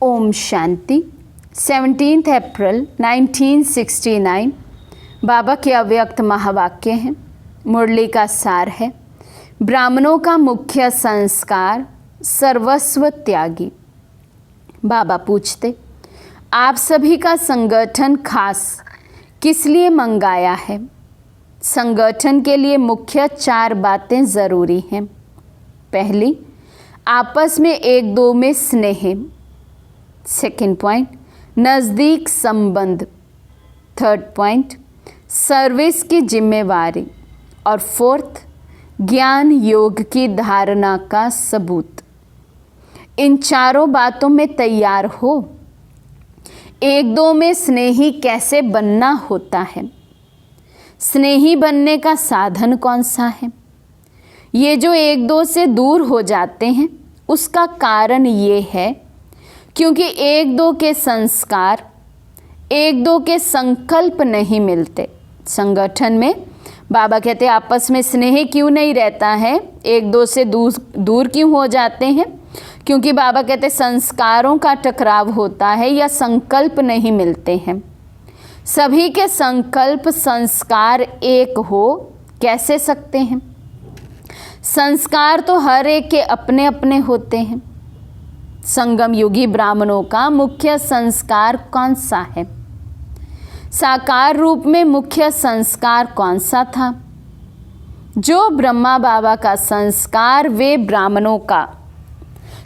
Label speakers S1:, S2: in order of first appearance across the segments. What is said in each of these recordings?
S1: ओम शांति। 17 अप्रैल 1969 बाबा के अव्यक्त महावाक्य हैं। मुरली का सार है, ब्राह्मणों का मुख्य संस्कार सर्वस्व त्यागी। बाबा पूछते, आप सभी का संगठन खास किस लिए मंगाया है? संगठन के लिए मुख्य 4 बातें ज़रूरी हैं। पहली, आपस में एक दो में स्नेह। सेकंड पॉइंट, नज़दीक संबंध। थर्ड पॉइंट, सर्विस की जिम्मेवारी। और फोर्थ, ज्ञान योग की धारणा का सबूत। इन 4 बातों में तैयार हो। एक दो में स्नेही कैसे बनना होता है? स्नेही बनने का साधन कौन सा है? ये जो एक दो से दूर हो जाते हैं, उसका कारण ये है क्योंकि एक दो के संस्कार, एक दो के संकल्प नहीं मिलते। संगठन में बाबा कहते हैं आपस में स्नेह क्यों नहीं रहता है, एक दो से दूर क्यों हो जाते हैं? क्योंकि बाबा कहते हैं संस्कारों का टकराव होता है या संकल्प नहीं मिलते हैं। सभी के संकल्प संस्कार एक हो कैसे सकते हैं? संस्कार तो हर एक के अपने अपने होते हैं। संगम युगी ब्राह्मणों का मुख्य संस्कार कौन सा है? साकार रूप में मुख्य संस्कार कौन सा था? जो ब्रह्मा बाबा का संस्कार वे ब्राह्मणों का।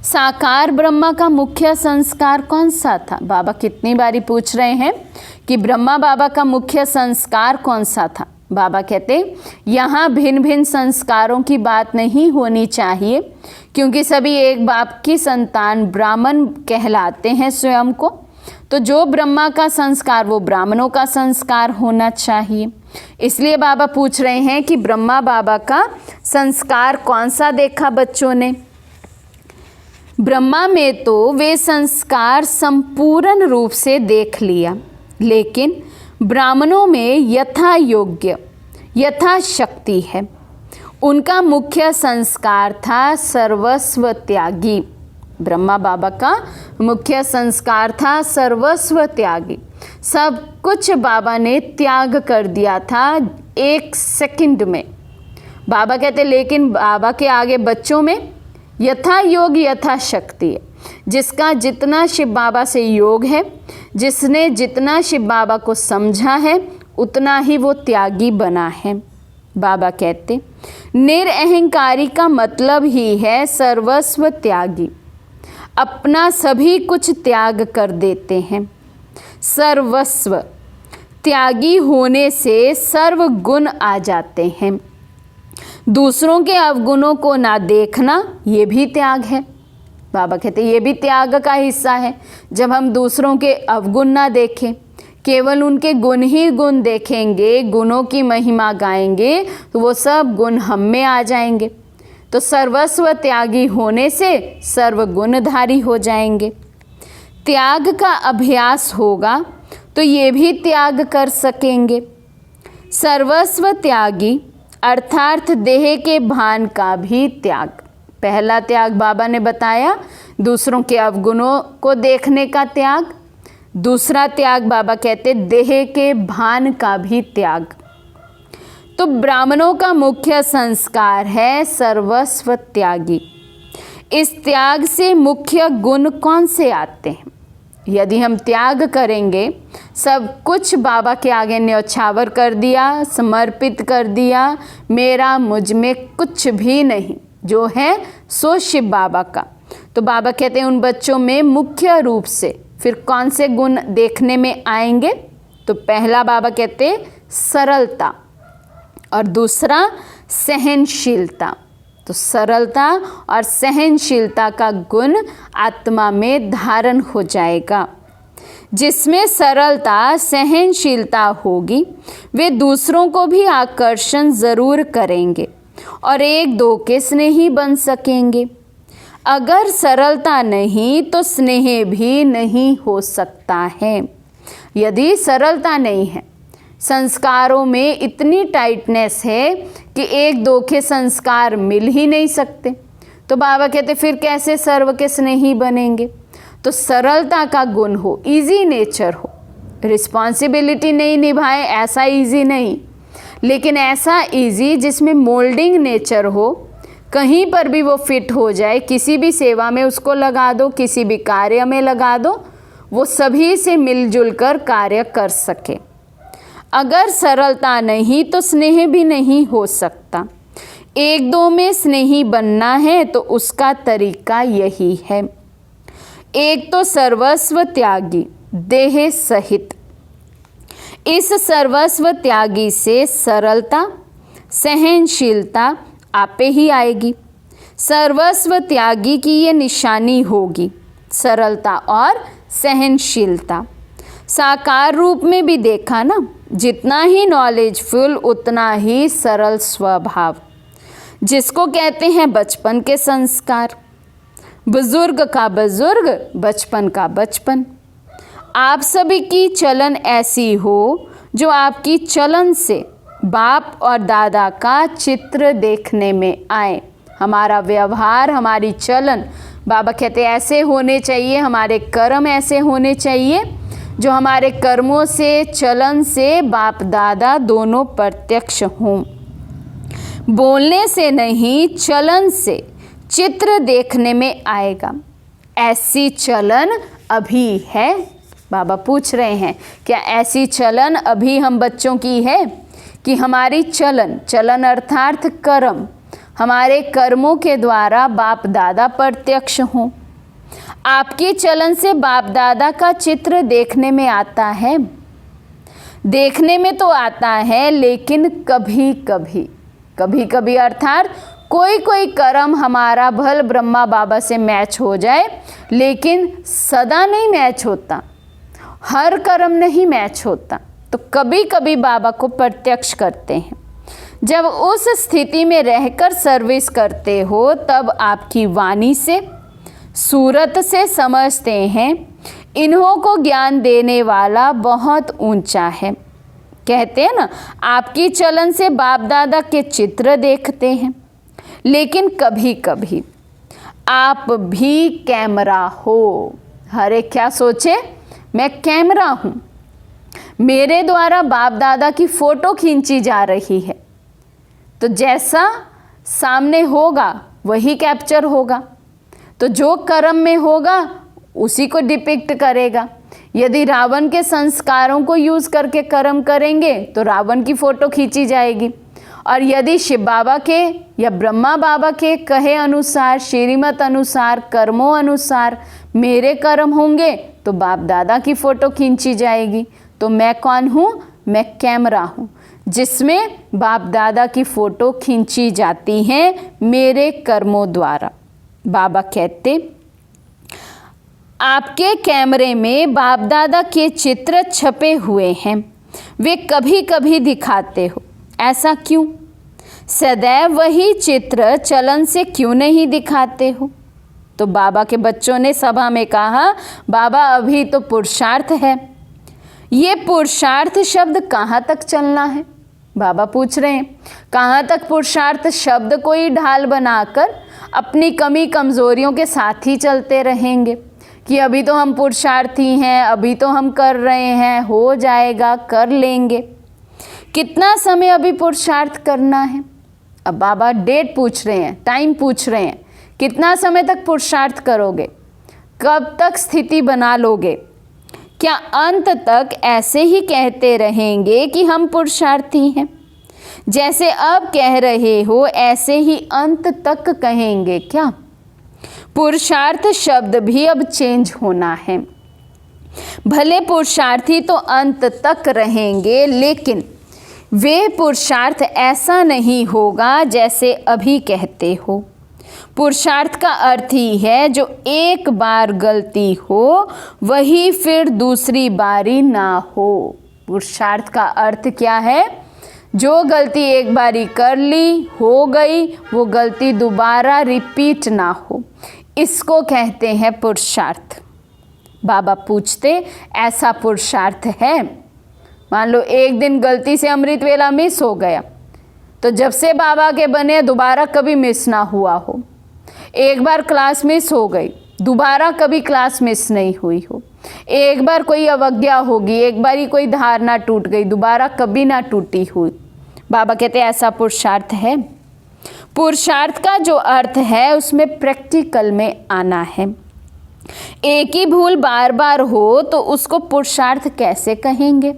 S1: साकार ब्रह्मा का मुख्य संस्कार कौन सा था? बाबा कितनी बारी पूछ रहे हैं कि ब्रह्मा बाबा का मुख्य संस्कार कौन सा था। बाबा कहते यहाँ भिन्न भिन्न संस्कारों की बात नहीं होनी चाहिए, क्योंकि सभी एक बाप की संतान ब्राह्मण कहलाते हैं स्वयं को। तो जो ब्रह्मा का संस्कार वो ब्राह्मणों का संस्कार होना चाहिए। इसलिए बाबा पूछ रहे हैं कि ब्रह्मा बाबा का संस्कार कौन सा देखा बच्चों ने? ब्रह्मा में तो वे संस्कार संपूर्ण रूप से देख लिया, लेकिन ब्राह्मणों में यथा योग्य यथा शक्ति है। उनका मुख्य संस्कार था सर्वस्व त्यागी। ब्रह्मा बाबा का मुख्य संस्कार था सर्वस्व त्यागी। सब कुछ बाबा ने त्याग कर दिया था 1 सेकंड में। बाबा कहते लेकिन बाबा के आगे बच्चों में यथा योग यथा शक्ति है। जिसका जितना शिव बाबा से योग है, जिसने जितना शिव बाबा को समझा है, उतना ही वो त्यागी बना है। बाबा कहते निरअहंकारी का मतलब ही है सर्वस्व त्यागी। अपना सभी कुछ त्याग कर देते हैं। सर्वस्व त्यागी होने से सर्व गुण आ जाते हैं। दूसरों के अवगुणों को ना देखना, ये भी त्याग है। बाबा कहते ये भी त्याग का हिस्सा है। जब हम दूसरों के अवगुण ना देखें, केवल उनके गुण ही गुण देखेंगे, गुणों की महिमा गाएंगे, तो वो सब गुण हम में आ जाएंगे। तो सर्वस्व त्यागी होने से सर्व गुणधारी हो जाएंगे। त्याग का अभ्यास होगा तो ये भी त्याग कर सकेंगे। सर्वस्व त्यागी अर्थात देह के भान का भी त्याग। पहला त्याग बाबा ने बताया, दूसरों के अवगुणों को देखने का त्याग। दूसरा त्याग बाबा कहते देह के भान का भी त्याग। तो ब्राह्मणों का मुख्य संस्कार है सर्वस्व त्यागी। इस त्याग से मुख्य गुण कौन से आते हैं? यदि हम त्याग करेंगे, सब कुछ बाबा के आगे न्यौछावर कर दिया, समर्पित कर दिया, मेरा मुझ में कुछ भी नहीं, जो है सो शिव बाबा का। तो बाबा कहते हैं उन बच्चों में मुख्य रूप से फिर कौन से गुण देखने में आएंगे? तो पहला बाबा कहते सरलता और दूसरा सहनशीलता। तो सरलता और सहनशीलता का गुण आत्मा में धारण हो जाएगा। जिसमें सरलता सहनशीलता होगी, वे दूसरों को भी आकर्षण ज़रूर करेंगे और एक दो के स्नेही बन सकेंगे। अगर सरलता नहीं तो स्नेह भी नहीं हो सकता है। यदि सरलता नहीं है, संस्कारों में इतनी टाइटनेस है कि एक दो के संस्कार मिल ही नहीं सकते, तो बाबा कहते फिर कैसे सर्व के स्नेही बनेंगे? तो सरलता का गुण हो, इजी नेचर हो, रिस्पॉन्सिबिलिटी नहीं निभाए ऐसा इजी नहीं, लेकिन ऐसा इजी जिसमें मोल्डिंग नेचर हो, कहीं पर भी वो फिट हो जाए, किसी भी सेवा में उसको लगा दो, किसी भी कार्य में लगा दो, वो सभी से मिलजुल कर कार्य कर सके। अगर सरलता नहीं तो स्नेह भी नहीं हो सकता। एक दो में स्नेही बनना है तो उसका तरीका यही है। एक तो सर्वस्व त्यागी देह सहित। इस सर्वस्व त्यागी से सरलता सहनशीलता आपे ही आएगी। सर्वस्व त्यागी की ये निशानी होगी, सरलता और सहनशीलता। साकार रूप में भी देखा ना, जितना ही नॉलेजफुल उतना ही सरल स्वभाव, जिसको कहते हैं बचपन के संस्कार। बुजुर्ग का बुजुर्ग, बचपन का बचपन। आप सभी की चलन ऐसी हो जो आपकी चलन से बाप और दादा का चित्र देखने में आए। हमारा व्यवहार, हमारी चलन, बाबा कहते हैं ऐसे होने चाहिए, हमारे कर्म ऐसे होने चाहिए जो हमारे कर्मों से, चलन से बाप दादा दोनों प्रत्यक्ष हों। बोलने से नहीं, चलन से चित्र देखने में आएगा। ऐसी चलन अभी है? बाबा पूछ रहे हैं, क्या ऐसी चलन अभी हम बच्चों की है कि हमारी चलन, चलन अर्थात कर्म, हमारे कर्मों के द्वारा बाप दादा प्रत्यक्ष हों? आपकी चलन से बाप दादा का चित्र देखने में आता है? देखने में तो आता है, लेकिन कभी कभी अर्थात कोई कोई कर्म हमारा भल ब्रह्मा बाबा से मैच हो जाए, लेकिन सदा नहीं मैच होता, हर कर्म नहीं मैच होता। तो कभी कभी बाबा को प्रत्यक्ष करते हैं। जब उस स्थिति में रहकर सर्विस करते हो, तब आपकी वाणी से, सूरत से समझते हैं इन्हों को ज्ञान देने वाला बहुत ऊंचा है। कहते हैं ना, आपकी चलन से बाप दादा के चित्र देखते हैं, लेकिन कभी कभी आप भी कैमरा हो। हर एक क्या सोचे, मैं कैमरा हूँ, मेरे द्वारा बाप दादा की फ़ोटो खींची जा रही है, तो जैसा सामने होगा वही कैप्चर होगा। तो जो कर्म में होगा उसी को डिपिक्ट करेगा। यदि रावण के संस्कारों को यूज़ करके कर्म करेंगे तो रावण की फ़ोटो खींची जाएगी, और यदि शिव बाबा के या ब्रह्मा बाबा के कहे अनुसार, श्रीमत अनुसार, कर्मों अनुसार मेरे कर्म होंगे तो बाप दादा की फ़ोटो खींची जाएगी। तो मैं कौन हूँ? मैं कैमरा हूँ, जिसमें बाप दादा की फ़ोटो खींची जाती हैं मेरे कर्मों द्वारा। बाबा कहते, आपके कैमरे में बाप दादा के चित्र छपे हुए हैं, वे कभी कभी दिखाते हो, ऐसा क्यों? सदैव वही चित्र चलन से क्यों नहीं दिखाते हो? तो बाबा के बच्चों ने सभा में कहा, बाबा अभी तो पुरुषार्थ है। ये पुरुषार्थ शब्द कहाँ तक चलना है? बाबा पूछ रहे हैं, कहाँ तक पुरुषार्थ शब्द को ही ढाल बनाकर अपनी कमी कमज़ोरियों के साथ ही चलते रहेंगे कि अभी तो हम पुरुषार्थी हैं, अभी तो हम कर रहे हैं, हो जाएगा, कर लेंगे। कितना समय अभी पुरुषार्थ करना है? अब बाबा डेट पूछ रहे हैं, टाइम पूछ रहे हैं, कितना समय तक पुरुषार्थ करोगे? कब तक स्थिति बना लोगे? क्या अंत तक ऐसे ही कहते रहेंगे कि हम पुरुषार्थी हैं? जैसे अब कह रहे हो ऐसे ही अंत तक कहेंगे क्या? पुरुषार्थ शब्द भी अब चेंज होना है। भले पुरुषार्थी तो अंत तक रहेंगे, लेकिन वे पुरुषार्थ ऐसा नहीं होगा जैसे अभी कहते हो। पुरुषार्थ का अर्थ ही है जो एक बार गलती हो वही फिर दूसरी बारी ना हो। पुरुषार्थ का अर्थ क्या है? जो गलती एक बारी कर ली, हो गई, वो गलती दोबारा रिपीट ना हो, इसको कहते हैं पुरुषार्थ। बाबा पूछते, ऐसा पुरुषार्थ है? मान लो एक दिन गलती से अमृत वेला मिस हो गया, तो जब से बाबा के बने दोबारा कभी मिस ना हुआ हो। एक बार क्लास मिस हो गई, दोबारा कभी क्लास मिस नहीं हुई हो, एक बार कोई अवज्ञा होगी, एक बार ही कोई धारणा टूट गई, दोबारा कभी ना टूटी हुई। बाबा कहते हैं ऐसा पुरुषार्थ है। पुरुषार्थ का जो अर्थ है उसमें प्रैक्टिकल में आना है। एक ही भूल बार बार हो तो उसको पुरुषार्थ कैसे कहेंगे?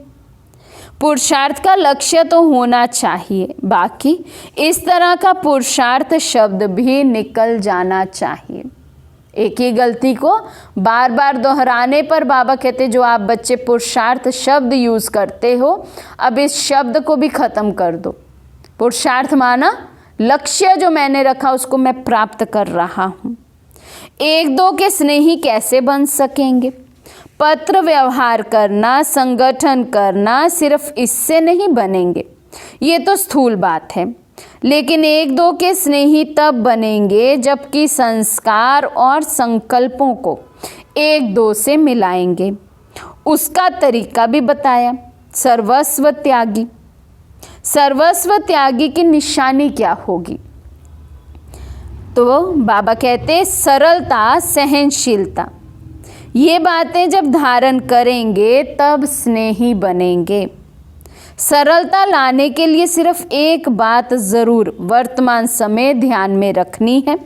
S1: पुरुषार्थ का लक्ष्य तो होना चाहिए, बाकी इस तरह का पुरुषार्थ शब्द भी निकल जाना चाहिए। एक ही गलती को बार बार दोहराने पर बाबा कहते जो आप बच्चे पुरुषार्थ शब्द यूज़ करते हो, अब इस शब्द को भी ख़त्म कर दो। पुरुषार्थ माना लक्ष्य जो मैंने रखा उसको मैं प्राप्त कर रहा हूँ। एक दो के स्नेही कैसे बन सकेंगे? पत्र व्यवहार करना, संगठन करना, सिर्फ इससे नहीं बनेंगे, ये तो स्थूल बात है। लेकिन एक दो के स्नेही तब बनेंगे जबकि संस्कार और संकल्पों को एक दो से मिलाएंगे। उसका तरीका भी बताया, सर्वस्व त्यागी। सर्वस्व त्यागी की निशानी क्या होगी? तो बाबा कहते सरलता, सहनशीलता, ये बातें जब धारण करेंगे तब स्नेही बनेंगे। सरलता लाने के लिए सिर्फ एक बात ज़रूर वर्तमान समय ध्यान में रखनी है।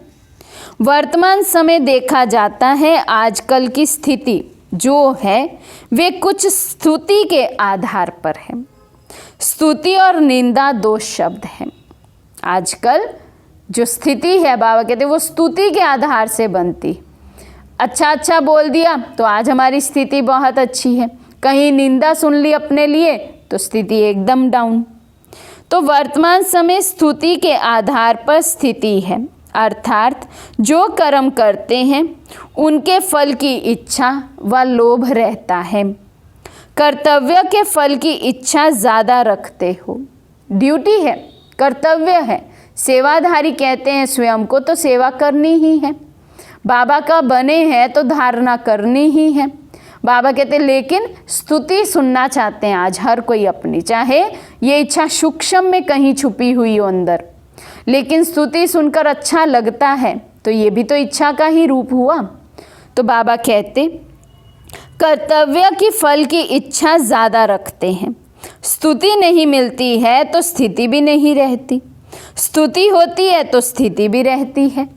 S1: वर्तमान समय देखा जाता है आजकल की स्थिति जो है वे कुछ स्तुति के आधार पर है। स्तुति और निंदा दो शब्द हैं। आजकल जो स्थिति है बाबा कहते वो स्तुति के आधार से बनती। अच्छा बोल दिया तो आज हमारी स्थिति बहुत अच्छी है, कहीं निंदा सुन ली अपने लिए तो स्थिति एकदम डाउन। तो वर्तमान समय स्तुति के आधार पर स्थिति है, अर्थात जो कर्म करते हैं उनके फल की इच्छा व लोभ रहता है। कर्तव्य के फल की इच्छा ज़्यादा रखते हो। ड्यूटी है, कर्तव्य है, सेवाधारी कहते हैं स्वयं को, तो सेवा करनी ही है। बाबा का बने हैं तो धारणा करनी ही है। बाबा कहते लेकिन स्तुति सुनना चाहते हैं आज हर कोई अपनी, चाहे ये इच्छा सूक्ष्म में कहीं छुपी हुई हो अंदर, लेकिन स्तुति सुनकर अच्छा लगता है तो ये भी तो इच्छा का ही रूप हुआ। तो बाबा कहते कर्तव्य की फल की इच्छा ज़्यादा रखते हैं। स्तुति नहीं मिलती है तो स्थिति भी नहीं रहती, स्तुति होती है तो स्थिति भी रहती है।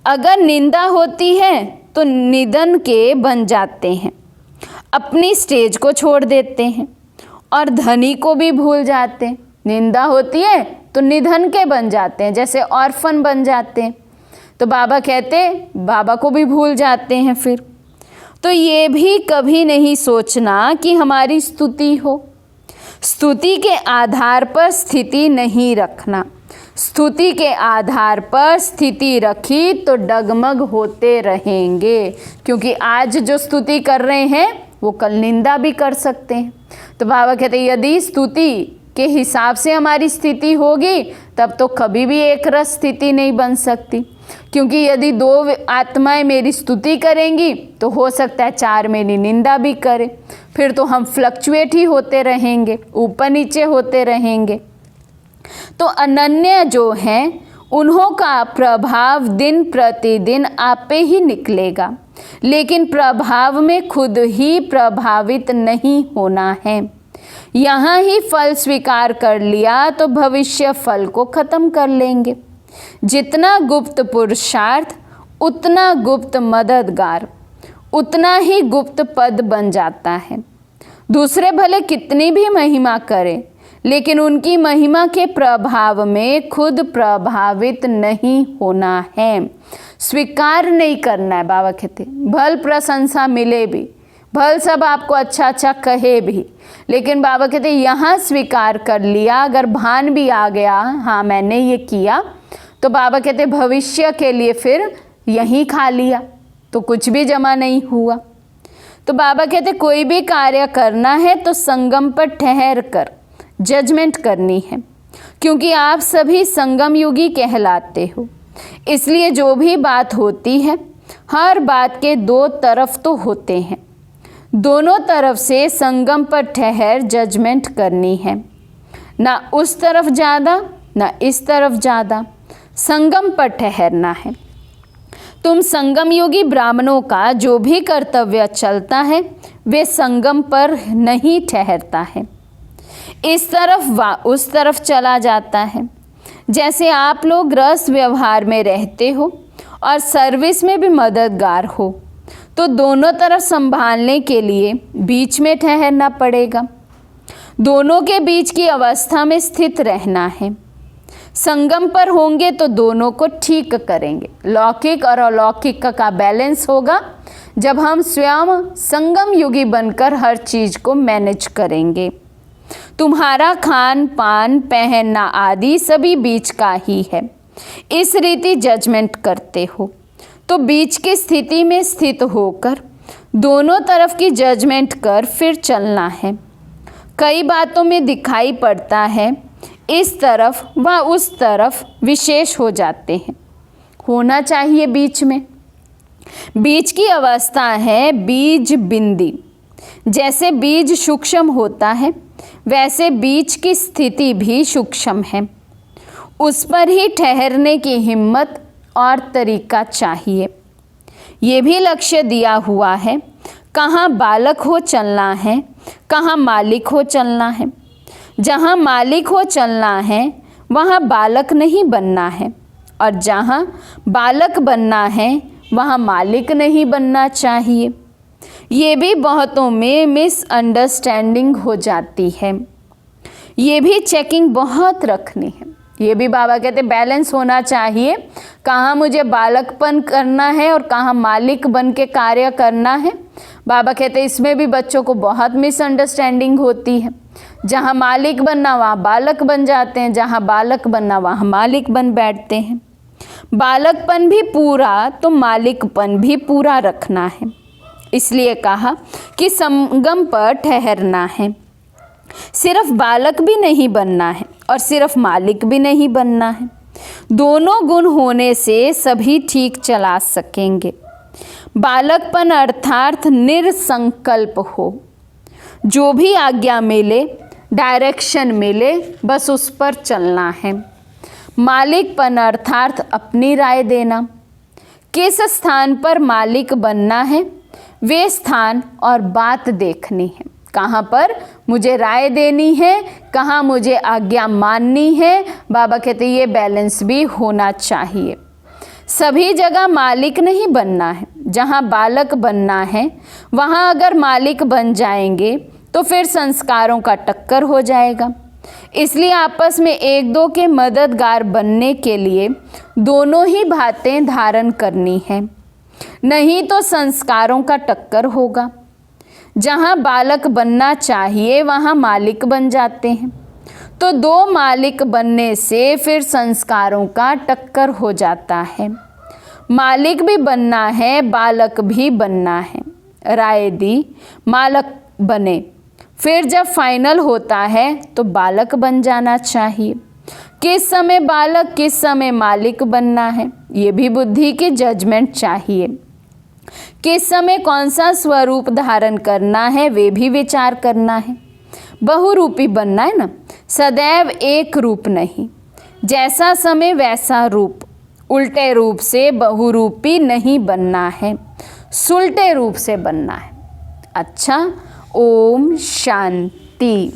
S1: अगर निंदा होती है तो निधन के बन जाते हैं, अपनी स्टेज को छोड़ देते हैं और धनी को भी भूल जाते हैं। निंदा होती है तो निधन के बन जाते हैं, जैसे ऑर्फन बन जाते हैं। तो बाबा कहते बाबा को भी भूल जाते हैं फिर। तो ये भी कभी नहीं सोचना कि हमारी स्तुति हो। स्तुति के आधार पर स्थिति नहीं रखना। स्तुति के आधार पर स्थिति रखी तो डगमग होते रहेंगे, क्योंकि आज जो स्तुति कर रहे हैं वो कल निंदा भी कर सकते हैं। तो बाबा कहते हैं यदि स्तुति के हिसाब से हमारी स्थिति होगी तब तो कभी भी एक रस स्थिति नहीं बन सकती, क्योंकि यदि दो आत्माएं मेरी स्तुति करेंगी तो हो सकता है चार मेरी निंदा भी करे, फिर तो हम फ्लक्चुएट ही होते रहेंगे, ऊपर नीचे होते रहेंगे। तो अनन्य जो हैं उन्हों का प्रभाव दिन प्रतिदिन आपे ही निकलेगा, लेकिन प्रभाव में खुद ही प्रभावित नहीं होना है। यहाँ ही फल स्वीकार कर लिया तो भविष्य फल को खत्म कर लेंगे। जितना गुप्त पुरुषार्थ उतना गुप्त मददगार, उतना ही गुप्त पद बन जाता है। दूसरे भले कितनी भी महिमा करें, लेकिन उनकी महिमा के प्रभाव में खुद प्रभावित नहीं होना है, स्वीकार नहीं करना है। बाबा कहते भल प्रशंसा मिले भी, भल सब आपको अच्छा कहे भी, लेकिन बाबा कहते यहाँ स्वीकार कर लिया, अगर भान भी आ गया हाँ मैंने ये किया, तो बाबा कहते भविष्य के लिए फिर यहीं खा लिया तो कुछ भी जमा नहीं हुआ। तो बाबा कहते कोई भी कार्य करना है तो संगम पर ठहर कर जजमेंट करनी है, क्योंकि आप सभी संगम युगी कहलाते हो। इसलिए जो भी बात होती है हर बात के दो तरफ तो होते हैं, दोनों तरफ से संगम पर ठहर जजमेंट करनी है, ना उस तरफ ज़्यादा ना इस तरफ ज़्यादा, संगम पर ठहरना है। तुम संगम योगी ब्राह्मणों का जो भी कर्तव्य चलता है वे संगम पर नहीं ठहरता है, इस तरफ व उस तरफ चला जाता है। जैसे आप लोग रस व्यवहार में रहते हो और सर्विस में भी मददगार हो, तो दोनों तरफ संभालने के लिए बीच में ठहरना पड़ेगा। दोनों के बीच की अवस्था में स्थित रहना है। संगम पर होंगे तो दोनों को ठीक करेंगे। लौकिक और अलौकिक का बैलेंस होगा जब हम स्वयं संगम युगी बनकर हर चीज को मैनेज करेंगे। तुम्हारा खान पान पहनना आदि सभी बीच का ही है। इस रीति जजमेंट करते हो तो बीच की स्थिति में स्थित होकर दोनों तरफ की जजमेंट कर फिर चलना है। कई बातों में दिखाई पड़ता है इस तरफ व उस तरफ विशेष हो जाते हैं, होना चाहिए बीच में। बीज की अवस्था है बीज बिंदी। जैसे बीज सूक्ष्म होता है वैसे बीज की स्थिति भी सूक्ष्म है। उस पर ही ठहरने की हिम्मत और तरीका चाहिए। ये भी लक्ष्य दिया हुआ है, कहाँ बालक हो चलना है, कहाँ मालिक हो चलना है। जहाँ मालिक हो चलना है वहाँ बालक नहीं बनना है, और जहाँ बालक बनना है वहाँ मालिक नहीं बनना चाहिए। ये भी बहुतों में मिसअंडरस्टैंडिंग हो जाती है। ये भी चेकिंग बहुत रखनी है। ये भी बाबा कहते बैलेंस होना चाहिए, कहाँ मुझे बालकपन करना है और कहाँ मालिक बन के कार्य करना है। बाबा कहते इसमें भी बच्चों को बहुत मिसअंडरस्टैंडिंग होती है। जहाँ मालिक बनना वहाँ बालक बन जाते हैं, जहाँ बालक बनना वहाँ मालिक बन बैठते हैं। बालकपन भी पूरा तो मालिकपन भी पूरा रखना है। इसलिए कहा कि संगम पर ठहरना है। सिर्फ बालक भी नहीं बनना है और सिर्फ मालिक भी नहीं बनना है। दोनों गुण होने से सभी ठीक चला सकेंगे। बालकपन अर्थात निरसंकल्प हो, जो भी आज्ञा मिले, डायरेक्शन मिले, बस उस पर चलना है। मालिकपन अर्थात अपनी राय देना। किस स्थान पर मालिक बनना है वे स्थान और बात देखनी है। कहाँ पर मुझे राय देनी है, कहाँ मुझे आज्ञा माननी है। बाबा कहते ये बैलेंस भी होना चाहिए। सभी जगह मालिक नहीं बनना है। जहाँ बालक बनना है वहाँ अगर मालिक बन जाएंगे तो फिर संस्कारों का टक्कर हो जाएगा। इसलिए आपस में एक दो के मददगार बनने के लिए दोनों ही बातें धारण करनी है, नहीं तो संस्कारों का टक्कर होगा। जहाँ बालक बनना चाहिए वहाँ मालिक बन जाते हैं, तो दो मालिक बनने से फिर संस्कारों का टक्कर हो जाता है। मालिक भी बनना है, बालक भी बनना है। राय दी मालिक बने, फिर जब फाइनल होता है तो बालक बन जाना चाहिए। किस समय बालक किस समय मालिक बनना है ये भी बुद्धि की जजमेंट चाहिए। किस समय कौन सा स्वरूप धारण करना है वे भी विचार करना है। बहुरूपी बनना है ना, सदैव एक रूप नहीं। जैसा समय वैसा रूप। उल्टे रूप से बहुरूपी नहीं बनना है, सुलटे रूप से बनना है। अच्छा, ओम शांति।